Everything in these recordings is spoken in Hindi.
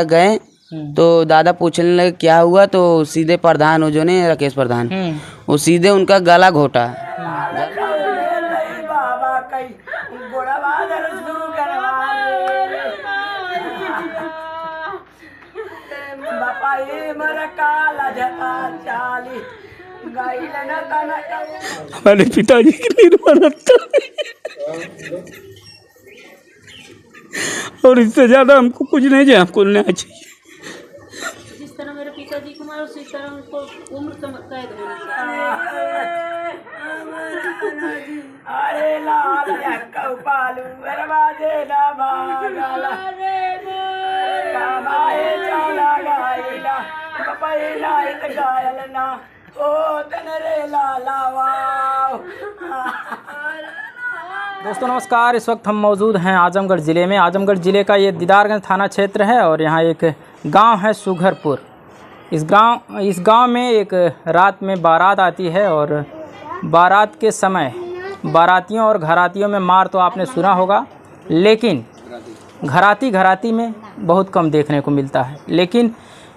गए तो दादा पूछने लगे क्या हुआ, तो सीधे प्रधान हो जो ने राकेश प्रधान, वो सीधे उनका गला घोटा। हमारे पिताजी की निर्मल और इससे ज्यादा हमको कुछ नहीं चाहिए, हमको न्याय चाहिए। जिस तरह मेरे पिताजी को मारा उसी तरह उनको उम्र कैद होनी चाहिए। अरे लाल पालू बरबादे ना भागला कमाए चला गाइला पपैला इत गायल ना ओ तनरे लाला वाओ। दोस्तों नमस्कार, इस वक्त हम मौजूद हैं आजमगढ़ ज़िले में। आजमगढ़ ज़िले का ये दीदारगंज थाना क्षेत्र है और यहाँ एक गांव है सुघरपुर। इस गांव में एक रात में बारात आती है और बारात के समय बारातियों और घरातियों में मार तो आपने सुना होगा, लेकिन घराती में बहुत कम देखने को मिलता है। लेकिन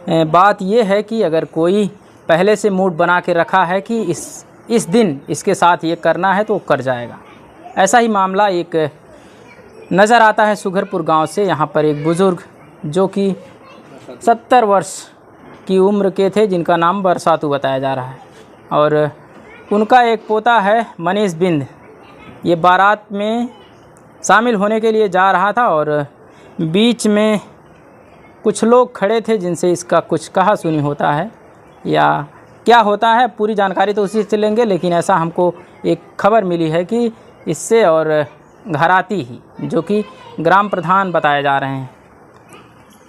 बात यह है कि अगर कोई पहले से मूड बना के रखा है कि इस दिन इसके साथ ये करना है तो वो कर जाएगा। ऐसा ही मामला एक नज़र आता है सुघरपुर गांव से। यहाँ पर एक बुज़ुर्ग जो कि 70 वर्ष की उम्र के थे, जिनका नाम बरसातू बताया जा रहा है, और उनका एक पोता है मनीष बिंद। ये बारात में शामिल होने के लिए जा रहा था और बीच में कुछ लोग खड़े थे जिनसे इसका कुछ कहा सुनी होता है या क्या होता है, पूरी जानकारी तो उसी से लेंगे। लेकिन ऐसा हमको एक खबर मिली है कि इससे और घराती ही जो कि ग्राम प्रधान बताए जा रहे हैं,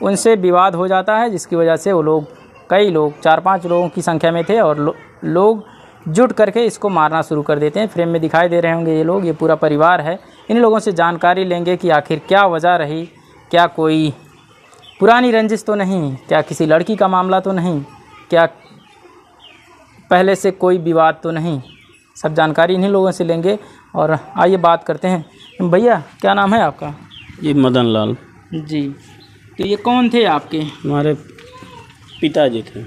उनसे विवाद हो जाता है, जिसकी वजह से वो लोग कई लोग 4-5 लोगों की संख्या में थे और लोग जुट करके इसको मारना शुरू कर देते हैं। फ्रेम में दिखाई दे रहे होंगे ये लोग, ये पूरा परिवार है। इन लोगों से जानकारी लेंगे कि आखिर क्या वजह रही, क्या कोई पुरानी रंजिश तो नहीं, क्या किसी लड़की का मामला तो नहीं, क्या पहले से कोई विवाद तो नहीं। सब जानकारी इन्हीं लोगों से लेंगे और आइए बात करते हैं। भैया क्या नाम है आपका? जी मदन लाल जी। तो ये कौन थे आपके? हमारे पिताजी थे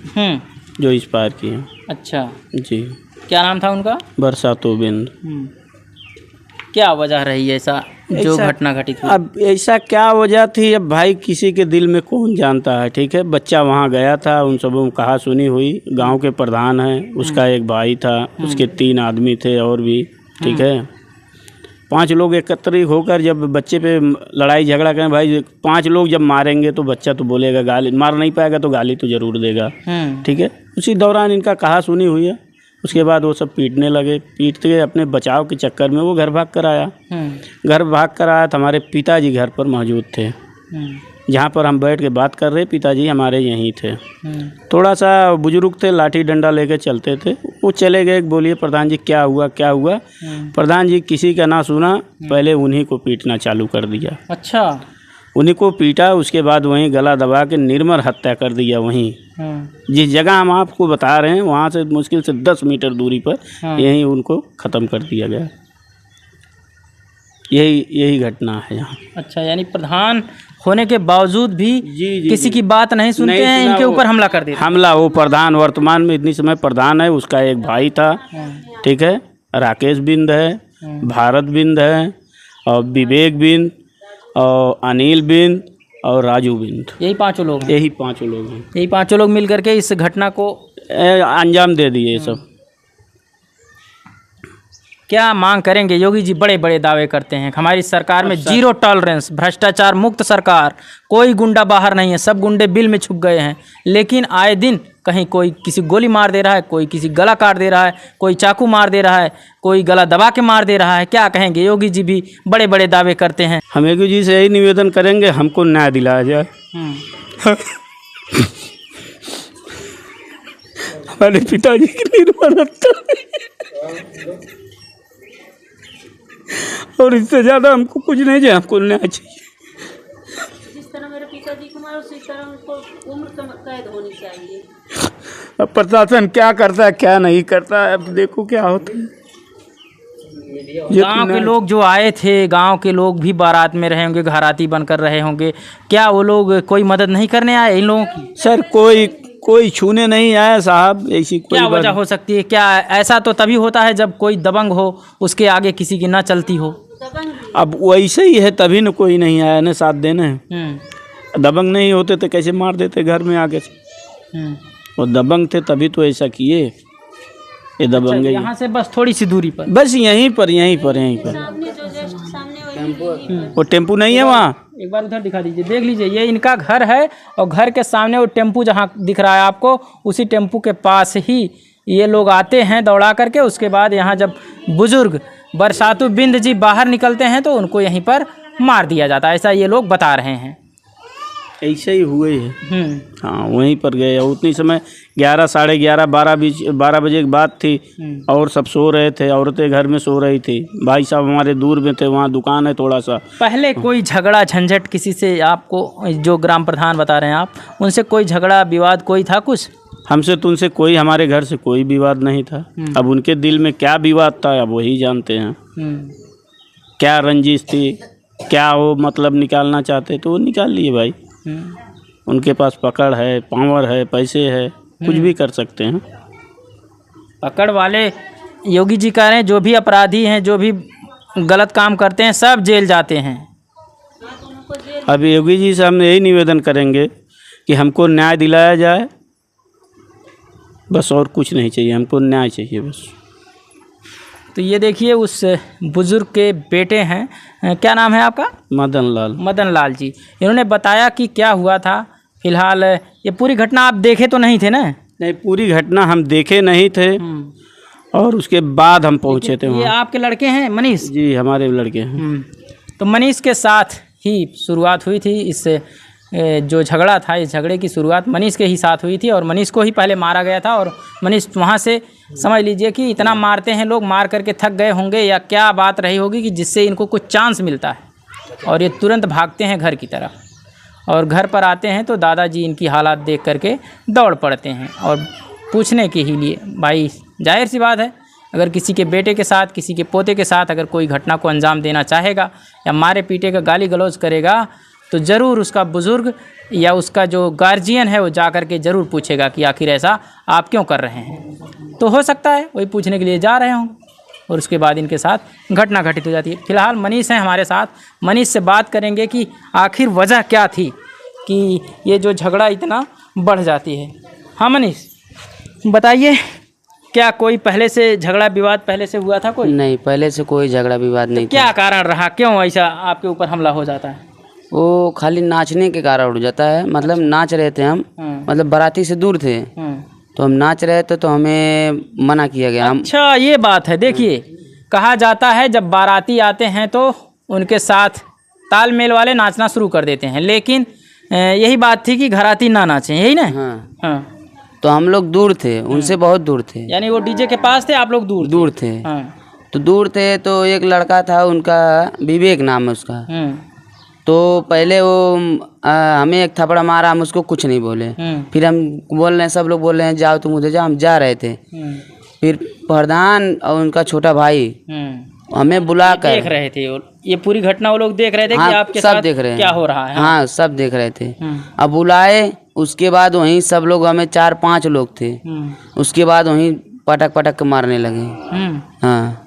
जो एक्सपायर किए। अच्छा जी। क्या नाम था उनका? बरसातू बिंद। क्या वजह रही ऐसा जो घटना घटित हुई? अब ऐसा क्या वजह थी, अब भाई किसी के दिल में कौन जानता है। ठीक है, बच्चा वहाँ गया था, उन सबों में कहा सुनी हुई। गांव के प्रधान हैं, उसका एक भाई था, उसके 3 आदमी थे और भी। ठीक है, 5 लोग एकत्रित होकर जब बच्चे पे लड़ाई झगड़ा करें, भाई 5 लोग जब मारेंगे तो बच्चा तो बोलेगा, गाली मार नहीं पाएगा तो गाली तो ज़रूर देगा। ठीक है, उसी दौरान इनका कहा सुनी हुई है। उसके बाद वो सब पीटने लगे। पीटते अपने बचाव के चक्कर में वो घर भाग कर आया। तो हमारे पिताजी घर पर मौजूद थे, जहाँ पर हम बैठ के बात कर रहे, पिताजी हमारे यहीं थे। थोड़ा सा बुजुर्ग थे, लाठी डंडा लेके चलते थे। वो चले गए, बोलिए प्रधान जी क्या हुआ क्या हुआ। प्रधान जी किसी का ना सुना, पहले उन्हीं को पीटना चालू कर दिया। अच्छा, उन्हीं को पीटा, उसके बाद वहीं गला दबा के निर्मम हत्या कर दिया। वहीं जिस जगह हम आपको बता रहे हैं वहाँ से मुश्किल से 10 मीटर दूरी पर यहीं उनको ख़त्म कर दिया गया। यही घटना है यहाँ। अच्छा, यानी प्रधान होने के बावजूद भी जी किसी की बात नहीं सुनते हैं, इनके ऊपर हमला कर देते। हमला, वो प्रधान वर्तमान में इतनी समय प्रधान है, उसका एक भाई था। ठीक है, राकेश बिंद है, भारत बिंद है, और विवेक बिंद, और अनिल बिंद, और राजू बिंद। यही 5 लोग हैं। यही 5 लोग हैं। यही 5 लोग मिल करके इस घटना को अंजाम दे दिए सब। क्या मांग करेंगे? योगी जी बड़े बड़े दावे करते हैं, हमारी सरकार में 0 टॉलरेंस, भ्रष्टाचार मुक्त सरकार, कोई गुंडा बाहर नहीं है, सब गुंडे बिल में छुप गए हैं। लेकिन आए दिन कहीं कोई किसी गोली मार दे रहा है, कोई किसी गला काट दे रहा है, कोई चाकू मार दे रहा है, कोई गला दबा के मार दे रहा है। क्या कहेंगे? योगी जी भी बड़े बड़े दावे करते हैं। हम योगी जी से यही निवेदन करेंगे, हमको न्याय दिलाया जाए। हमारे पिताजी की निर्मल और इससे ज्यादा हमको कुछ नहीं चाहिए, हमको न्याय चाहिए। जिस तरह मेरे पिताजी को मारा उसी तरह उनको उम्र कैद होनी चाहिए। अब प्रशासन क्या करता है क्या नहीं करता है, अब देखो क्या होता है। गांव के लोग जो आए थे, गांव के लोग भी बारात में रहे होंगे, घराती बनकर रहे होंगे, क्या वो लोग कोई मदद नहीं करने आए इन लोगों की? सर कोई छूने नहीं आया साहब, ऐसी कोई क्या बात। वजह हो सकती है? क्या ऐसा तो तभी होता है जब कोई दबंग हो, उसके आगे किसी की ना चलती हो। अब वैसे ही है, तभी न कोई नहीं आया न साथ देने। दबंग नहीं होते तो कैसे मार देते घर में आगे से। और दबंग थे तभी तो ऐसा किए। ये दबंग है। यहाँ से बस थोड़ी सी दूरी पर, बस यहीं पर। सामने जो जस्ट सामने वही वो टेम्पू नहीं है वहाँ। एक बार उधर दिखा दीजिए, देख लीजिए, ये इनका घर है और घर के सामने वो टेम्पू जहाँ दिख रहा है आपको, उसी टेम्पू के पास ही ये लोग आते हैं दौड़ा करके। उसके बाद यहाँ जब बुजुर्ग बरसातु बिंद जी बाहर निकलते हैं तो उनको यहीं पर मार दिया जाता है, ऐसा ये लोग बता रहे हैं। ऐसे ही हुए है। हाँ, वहीं पर गए। उतनी समय 11, साढ़े 11, 12 बजे की बात थी और सब सो रहे थे, औरतें घर में सो रही थी। भाई साहब हमारे दूर में थे, वहाँ दुकान है थोड़ा सा। पहले कोई झगड़ा झंझट किसी से, आपको जो ग्राम प्रधान बता रहे हैं आप, उनसे कोई झगड़ा विवाद कोई था कुछ? हमसे तो उनसे कोई, हमारे घर से कोई विवाद नहीं था। अब उनके दिल में क्या विवाद था अब वही जानते हैं। क्या रंजिश थी, क्या वो मतलब निकालना चाहते तो वो निकाल लिए भाई। उनके पास पकड़ है, पावर है, पैसे है, कुछ भी कर सकते हैं। पकड़ वाले योगी जी कह रहे हैं जो भी अपराधी हैं, जो भी गलत काम करते हैं, सब जेल जाते हैं। अब योगी जी से हम यही निवेदन करेंगे कि हमको न्याय दिलाया जाए, बस और कुछ नहीं चाहिए, हमको न्याय चाहिए बस। तो ये देखिए उस बुजुर्ग के बेटे हैं, क्या नाम है आपका? मदन लाल जी। इन्होंने बताया कि क्या हुआ था। फिलहाल ये पूरी घटना आप देखे तो नहीं थे ना? नहीं, पूरी घटना हम देखे नहीं थे और उसके बाद हम पहुंचे थे ये वहाँ। आपके लड़के हैं मनीष जी, हमारे लड़के हैं। तो मनीष के साथ ही शुरुआत हुई थी। इस जो झगड़ा था, इस झगड़े की शुरुआत मनीष के ही साथ हुई थी और मनीष को ही पहले मारा गया था। और मनीष वहाँ से समझ लीजिए कि इतना मारते हैं लोग, मार करके थक गए होंगे या क्या बात रही होगी कि जिससे इनको कुछ चांस मिलता है और ये तुरंत भागते हैं घर की तरफ। और घर पर आते हैं तो दादाजी इनकी हालात देख करके दौड़ पड़ते हैं और पूछने के ही लिए। भाई जाहिर सी बात है, अगर किसी के बेटे के साथ, किसी के पोते के साथ अगर कोई घटना को अंजाम देना चाहेगा या मारे पीटे का गाली गलौज करेगा तो ज़रूर उसका बुज़ुर्ग या उसका जो गार्जियन है वो जा कर के ज़रूर पूछेगा कि आखिर ऐसा आप क्यों कर रहे हैं। तो हो सकता है वही पूछने के लिए जा रहे हों और उसके बाद इनके साथ घटना घटित हो जाती है। फिलहाल मनीष हैं हमारे साथ, मनीष से बात करेंगे कि आखिर वजह क्या थी कि ये जो झगड़ा इतना बढ़ जाती है। हाँ मनीष, बताइए, क्या कोई पहले से झगड़ा विवाद पहले से हुआ था कोई? नहीं, पहले से कोई झगड़ा विवाद नहीं था। क्या कारण रहा, क्यों ऐसा आपके ऊपर हमला हो जाता है? वो खाली नाचने के कारण हो जाता है। मतलब नाच रहे थे हम, मतलब बाराती से दूर थे तो हम नाच रहे थे तो हमें मना किया गया। अच्छा, ये बात है। देखिए, कहा जाता है जब बाराती आते हैं तो उनके साथ तालमेल वाले नाचना शुरू कर देते हैं, लेकिन यही बात थी कि घराती ना नाचें, यही ना? हाँ। तो हम लोग दूर थे, उनसे बहुत दूर थे। यानी वो डीजे के पास थे, आप लोग दूर थे। तो दूर थे तो एक लड़का था, उनका विवेक नाम है उसका। तो पहले वो हमें एक थप्पड़ मारा, हम उसको कुछ नहीं बोले। फिर हम बोल रहे हैं, सब लोग बोल रहे हैं जाओ तुम उधर जाओ, हम जा रहे थे। फिर प्रधान और उनका छोटा भाई हमें बुला कर देख रहे थे। ये पूरी घटना वो लोग देख रहे थे। हाँ, कि आपके सब साथ देख रहे हैं क्या हो रहा है। हाँ, सब देख रहे थे। अब बुलाए, उसके बाद वहीं सब लोग, हमें 4-5 लोग थे, उसके बाद वहीं पटक पटक के मारने लगे। हाँ,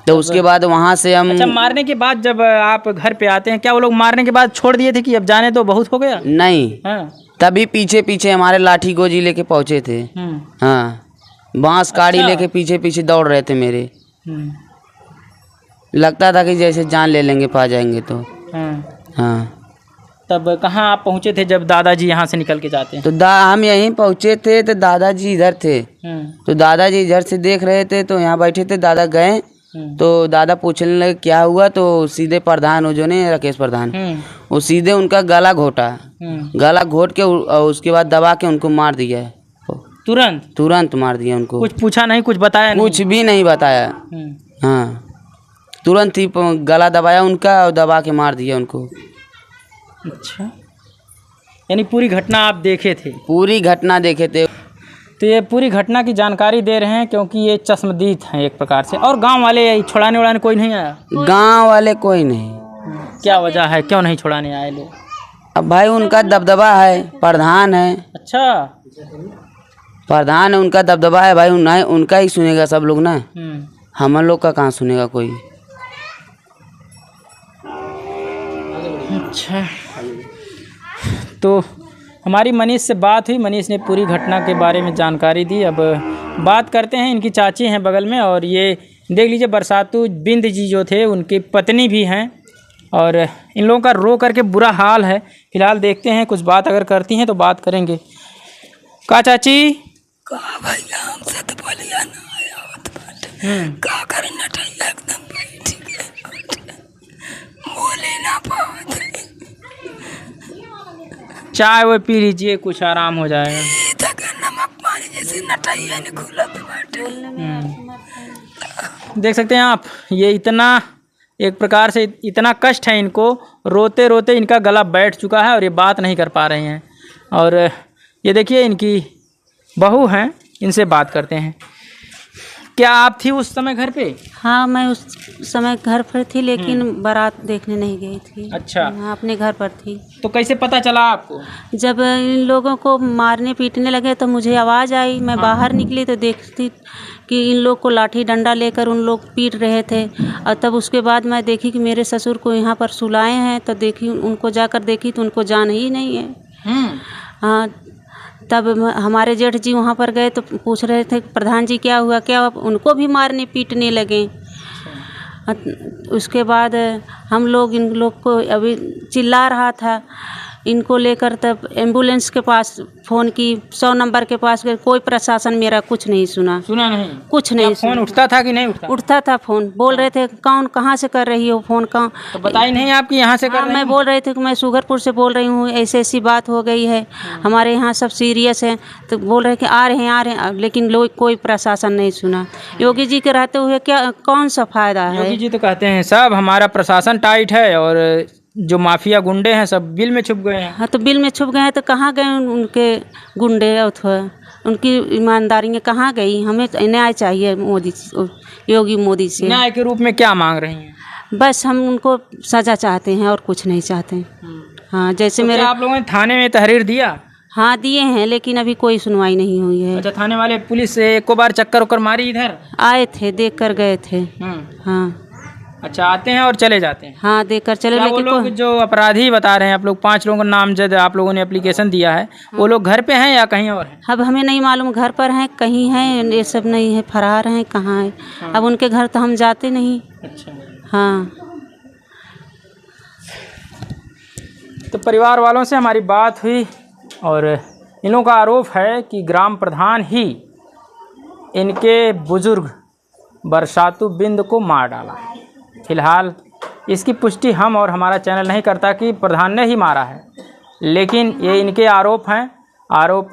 तो उसके बाद वहाँ से हम। अच्छा, मारने के बाद जब आप घर पे आते हैं, क्या वो लोग मारने के बाद छोड़ दिए थे कि अब जाने तो बहुत हो गया? नहीं, तभी पीछे पीछे हमारे लाठी गोजी लेके पहुँचे थे। हाँ, बांस काड़ी लेके पीछे पीछे दौड़ रहे थे मेरे। लगता था कि जैसे जान ले लेंगे, पा जाएंगे तो। हाँ। तब कहाँ आप पहुँचे थे जब दादाजी यहाँ से निकल के जाते हैं? तो हम यहीं पहुँचे थे तो दादाजी इधर थे। तो दादाजी इधर से देख रहे थे तो यहाँ बैठे थे। दादा गए तो दादा पूछने लगे क्या हुआ, तो सीधे प्रधान हो जो ने राकेश प्रधान, वो सीधे उनका गला घोटा। गला घोट के उसके बाद दबा के उनको मार दिया। तुरंत मार दिया उनको। कुछ पूछा नहीं, कुछ बताया नहीं? कुछ भी नहीं बताया। हाँ, तुरंत ही गला दबाया उनका और दबा के मार दिया उनको। अच्छा, यानी पूरी घटना आप देखे थे? पूरी घटना देखे थे। तो ये पूरी घटना की जानकारी दे रहे हैं क्योंकि ये चश्मदीद हैं एक प्रकार से। और गांव वाले छुड़ाने वाने कोई नहीं आया? गांव वाले कोई नहीं। क्या वजह है, क्यों नहीं छुड़ाने आए लोग? अब भाई उनका दबदबा है, प्रधान है। अच्छा, प्रधान है, उनका दबदबा है भाई, उनका ही सुनेगा सब लोग ना, हम लोग का कहाँ सुनेगा कोई। अच्छा, तो हमारी मनीष से बात हुई, मनीष ने पूरी घटना के बारे में जानकारी दी। अब बात करते हैं, इनकी चाची हैं बगल में, और ये देख लीजिए बरसातू बिंद जी जो थे उनकी पत्नी भी हैं, और इन लोगों का रो करके बुरा हाल है। फिलहाल देखते हैं कुछ बात अगर करती हैं तो बात करेंगे। का चाची का भैया हमसे तो बोलिया ना आया का करे नटैया एकदम ठीक है बोले ना पावत चाय वो पी लीजिए, कुछ आराम हो जाएगा। नमक पानी जैसे नटैया ने खुला देख सकते हैं आप, ये इतना एक प्रकार से इतना कष्ट है इनको, रोते रोते इनका गला बैठ चुका है और ये बात नहीं कर पा रहे हैं। और ये देखिए इनकी बहू हैं, इनसे बात करते हैं। क्या आप थी उस समय घर पे? हाँ, मैं उस समय घर पर थी, लेकिन बारात देखने नहीं गई थी। अच्छा, हाँ, अपने घर पर थी। तो कैसे पता चला आपको? जब इन लोगों को मारने पीटने लगे तो मुझे आवाज़ आई, मैं बाहर निकली तो देखती कि इन लोग को लाठी डंडा लेकर उन लोग पीट रहे थे। और तब उसके बाद मैं देखी कि मेरे ससुर को यहाँ पर सुलाए हैं, तो देखी उनको जाकर देखी तो उनको जान ही नहीं है। हाँ, तब हमारे जेठ जी वहाँ पर गए तो पूछ रहे थे प्रधान जी क्या हुआ, क्या हुआ? उनको भी मारने पीटने लगे। उसके बाद हम लोग इन लोग को अभी चिल्ला रहा था, इनको लेकर तब एम्बुलेंस के पास फ़ोन की, 100 नंबर के पास गए, कोई प्रशासन मेरा कुछ नहीं सुना। सुना नहीं? कुछ नहीं। फ़ोन उठता था कि नहीं उठता? उठता था फ़ोन, बोल रहे थे कौन कहाँ से कर रही हो फ़ोन, कहाँ? तो बताई नहीं आपकी यहाँ से कर रही? मैं बोल रही थी कि मैं सुगरपुर से बोल रही हूँ, ऐसी ऐसी बात हो गई है, हमारे यहाँ सब सीरियस हैं। तो बोल रहे कि आ रहे हैं, लेकिन लोग कोई प्रशासन नहीं सुना। योगी जी के रहते हुए क्या कौन सा फ़ायदा है? योगी जी तो कहते हैं सब हमारा प्रशासन टाइट है और जो माफिया गुंडे हैं सब बिल में छुप गए हैं। हाँ, तो बिल में छुप गए हैं तो कहाँ गए उनके गुंडे अथवा उनकी ईमानदारी कहाँ गई? हमें तो न्याय चाहिए मोदी, योगी मोदी से। न्याय के रूप में क्या मांग रही हैं? बस हम उनको सज़ा चाहते हैं और कुछ नहीं चाहते। हाँ, जैसे तो मेरे आप लोगों ने थाने में तहरीर दिया? हाँ, दिए हैं, लेकिन अभी कोई सुनवाई नहीं हुई है। अच्छा, थाने वाले पुलिस से एक बार चक्कर उक्कर मारी इधर? आए थे, देख कर गए थे। हाँ। अच्छा, आते हैं और चले जाते हैं? हाँ, देख कर चले। लेकिन वो लोग जो अपराधी बता रहे हैं आप लोग, 5 लोगों का नाम जब आप लोगों ने एप्लीकेशन दिया है, वो लोग घर पे हैं या कहीं और हैं? अब हमें नहीं मालूम, घर पर हैं कहीं हैं, ये सब नहीं है, फरार हैं कहाँ है। अब उनके घर तो हम जाते नहीं। अच्छा। हाँ, तो परिवार वालों से हमारी बात हुई और इन लोगों का आरोप है कि ग्राम प्रधान ही इनके बुजुर्ग बरसातू बिंद को मार डाला। फिलहाल इसकी पुष्टि हम और हमारा चैनल नहीं करता कि प्रधान ने ही मारा है, लेकिन ये इनके आरोप हैं। आरोप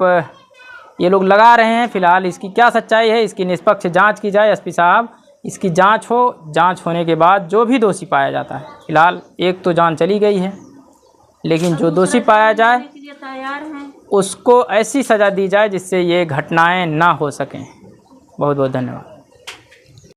ये लोग लगा रहे हैं। फिलहाल इसकी क्या सच्चाई है, इसकी निष्पक्ष जांच की जाए। एसपी साहब, इसकी जांच हो, जांच होने के बाद जो भी दोषी पाया जाता है, फिलहाल एक तो जान चली गई है, लेकिन जो दोषी पाया जाए उसको ऐसी सज़ा दी जाए जिससे ये घटनाएं ना हो सकें। बहुत बहुत धन्यवाद।